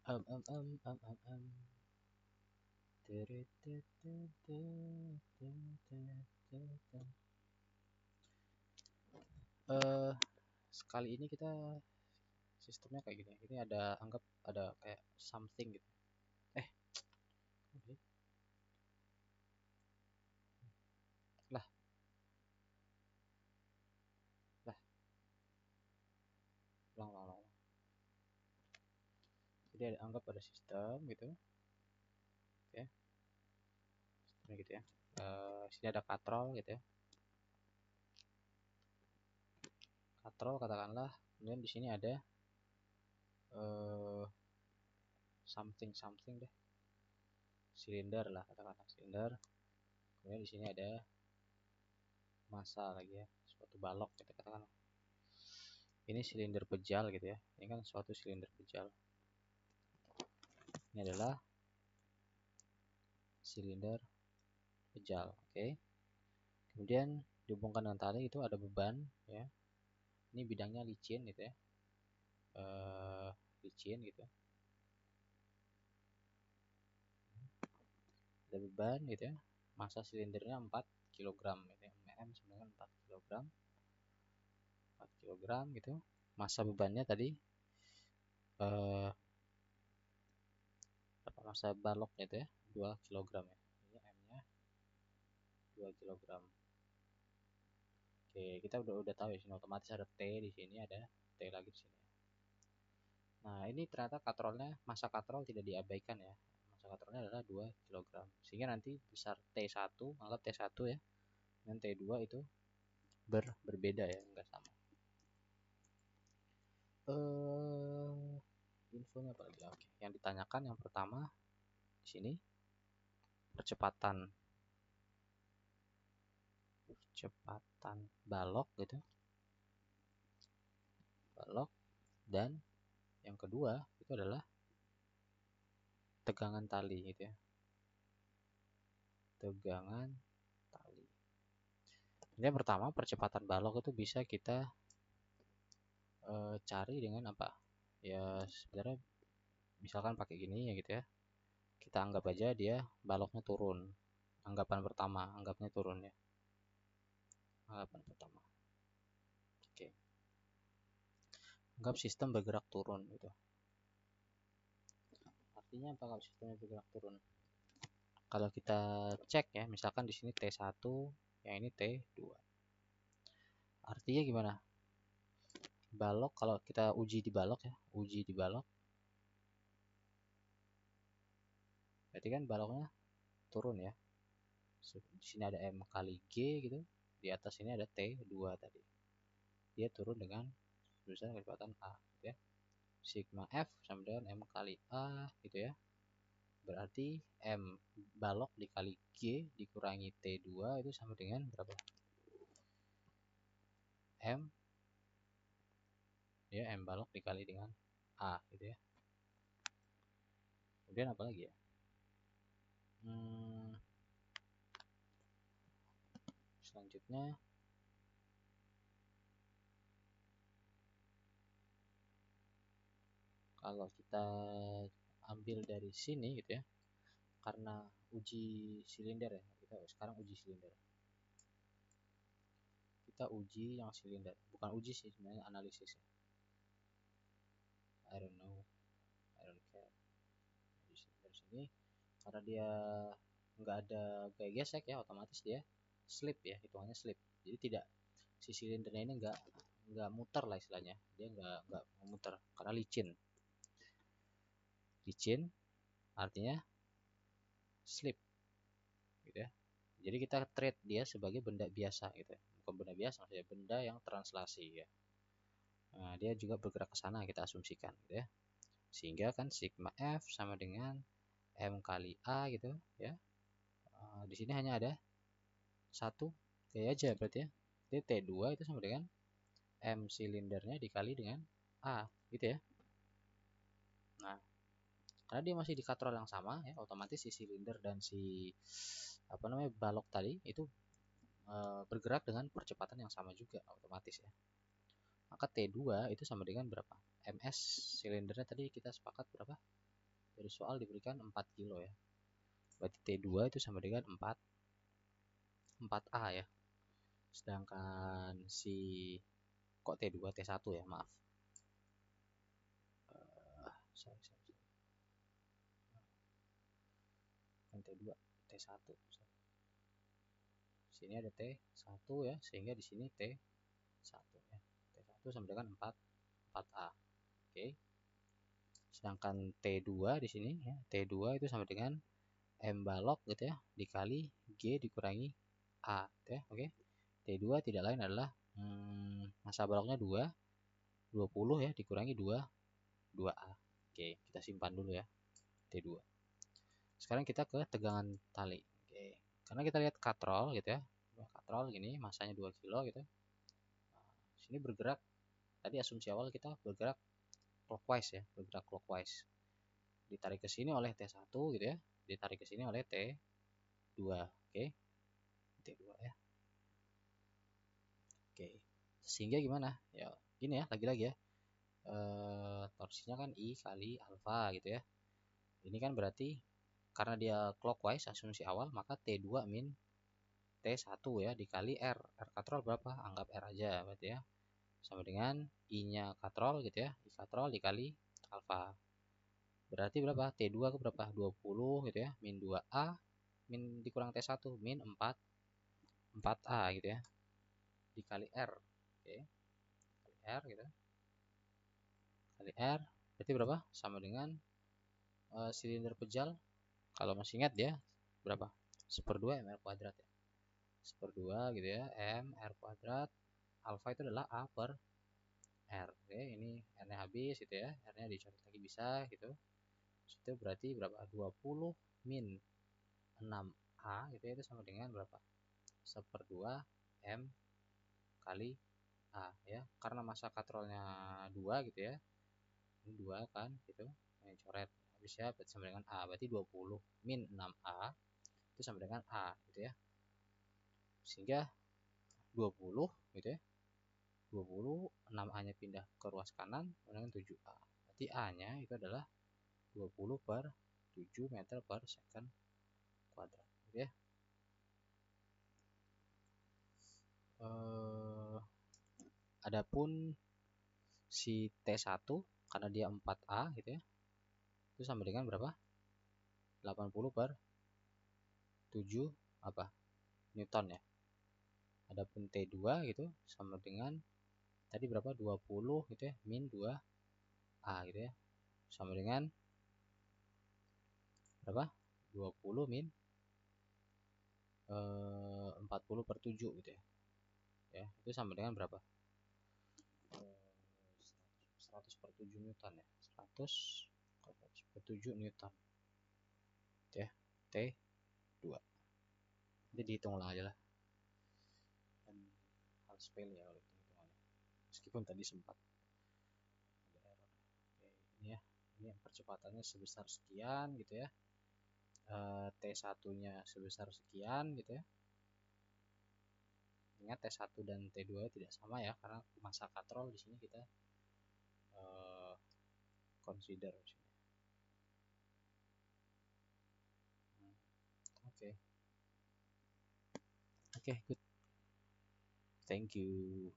um um um um um um eh sekali ini kita sistemnya kayak gini. Ini ada, anggap ada kayak something gitu. eh lah lah ulang ulang ulang. Jadi ada, anggap ada sistem gitu. Oke, sistemnya gitu ya. Sini ada katrol gitu ya, katrol katakanlah. Kemudian di sini ada something something deh, silinder lah katakanlah, silinder. Kemudian di sini ada massa lagi ya, suatu balok gitu katakanlah. Ini silinder pejal gitu ya, ini kan suatu silinder pejal. Ini adalah silinder pejal. Oke, kemudian dihubungkan dengan tali itu ada beban ya. Ini bidangnya licin gitu ya, licin gitu. Ada beban gitu ya, massa silindernya 4 kg gitu ya. mm sama dengan 4 kg, 4 kg gitu. Massa bebannya tadi berapa massa baloknya itu ya, 2 kg ya. Ini M nya 2 kg. Oke, kita udah tahu ya, sini otomatis ada T, di sini ada T lagi di sini. Nah, ini ternyata katrolnya, massa katrol tidak diabaikan ya. Massa katrolnya adalah 2 kg. Sehingga nanti besar T1, anggap T1 ya, dan T2 itu berbeda ya, enggak sama. Infonya apa lagi? Oke, yang ditanyakan yang pertama di sini percepatan balok gitu, balok. Dan yang kedua itu adalah tegangan tali gitu ya, tegangan tali. Yang pertama, percepatan balok itu bisa kita cari dengan apa ya, sebenarnya misalkan pakai gini ya gitu ya, kita anggap aja dia baloknya turun. Anggapan pertama, anggapnya turun ya, anggapan pertama. Oke, anggap sistem bergerak turun gitu. Artinya apa kalau sistemnya bergerak turun? Kalau kita cek ya, misalkan di sini T1, yang ini T2. Artinya gimana? Balok, kalau kita uji di balok ya, uji di balok, berarti kan baloknya turun ya. Di sini ada M kali G gitu, di atas ini ada T2 tadi. Dia turun dengan sebesar kecepatan A gitu ya. Sigma F sama dengan M kali A gitu ya. Berarti M balok dikali G dikurangi T2 itu sama dengan berapa? M ya, M balok dikali dengan A gitu ya. Kemudian apa lagi ya? Selanjutnya kalau kita ambil dari sini gitu ya, karena uji silinder ya, kita sekarang uji silinder. Kita uji yang silinder, bukan uji sih sebenarnya, analisis ya. I don't know, I don't care. Uji silinder sini karena dia nggak ada gaya gesek ya, otomatis dia slip ya, hitungannya slip. Jadi tidak, si silindernya ini nggak muter lah istilahnya, dia nggak memutar karena licin. Licin artinya slip gitu ya. Jadi kita treat dia sebagai benda biasa gitu ya. Bukan benda biasa, maksudnya benda yang translasi ya. Nah, dia juga bergerak ke sana kita asumsikan gitu ya. Sehingga kan sigma F sama dengan M kali A gitu ya. Di sini hanya ada satu gaya aja berarti ya. Jadi T2 itu sama dengan M silindernya dikali dengan A gitu ya. Nah, karena dia masih di katrol yang sama ya, otomatis si silinder dan si apa namanya balok tadi itu bergerak dengan percepatan yang sama juga otomatis ya. Maka T2 itu sama dengan berapa? MS silindernya tadi kita sepakat berapa? Dari soal diberikan 4 kilo ya. Berarti T2 itu sama dengan 4A ya. Sedangkan si kok T2 T1 ya, maaf. Sorry. Bukan T2, T1. Sini ada T1 ya, sehingga di sini T1 ya. T1 sama dengan 4A. Oke. Sedangkan T2 di sini ya, T2 itu sama dengan M balok gitu ya, dikali G dikurangi A gitu ya. Oke. T2 tidak lain adalah massa baloknya 20 ya, dikurangi 2A. Oke, kita simpan dulu ya, T2. Sekarang kita ke tegangan tali. Oke. Karena kita lihat katrol gitu ya. Katrol gini, masanya 2 kilo gitu. Nah, sini bergerak, tadi asumsi awal kita bergerak clockwise ya, bergerak clockwise. Ditarik ke sini oleh T1 gitu ya, ditarik ke sini oleh T2. Oke. T2 ya. Oke. Sehingga gimana? Ya, gini ya, lagi-lagi ya. Torsinya kan I kali alfa gitu ya. Ini kan berarti karena dia clockwise asumsi awal, maka T2 min T1 ya dikali R. R katrol berapa? Anggap R aja berarti ya. Sama dengan I-nya katrol gitu ya. I katrol dikali alfa. Berarti berapa? T2 ke berapa? 20 gitu ya. Min 2A min dikurang T1 min 4A gitu ya. Dikali R. Oke. Kali R gitu. Kali R berarti berapa? Sama dengan silinder pejal. Kalau masih ingat ya, berapa? 1/2 mr kuadrat ya. 1/2 gitu ya, mr kuadrat. Alfa itu adalah A per R. Oke, ini R-nya habis gitu ya. R-nya dicoret lagi bisa gitu. Itu berarti berapa? 20 min 6A gitu ya, itu sama dengan berapa? 1/2 M kali A ya. Karena massa katrolnya 2 gitu ya. Ini 2 kan gitu. Ini coret habis ya, berarti sama dengan A. Berarti 20 min 6A itu sama dengan A gitu ya. Sehingga 20 gitu ya. 20 6A-nya pindah ke ruas kanan dengan 7A. Berarti A-nya itu adalah 20 per 7 meter per second kuadrat gitu ya. Adapun si T1 karena dia 4A gitu ya, itu sama dengan berapa? 80 per 7 apa? Newton ya. Adapun T2 gitu sama dengan tadi berapa? 20 gitu ya, min 2A gitu ya. Sama dengan berapa? 20 min 40 per 7 gitu ya. Ya, itu sama dengan berapa? 100 per 7 Newton ya. 100 per 7 Newton. Ya, T2. Jadi dihitung ulang aja lah. Dan hal sepele ya kalau hitung-hitungannya. Meskipun tadi sempat ada error. Oke, ini ya. Ini percepatannya sebesar sekian gitu ya. T1-nya sebesar sekian gitu ya. Ingat T1 dan T2 tidak sama ya, karena massa katrol di sini kita consider di sini. Oke. Oke, good. Thank you.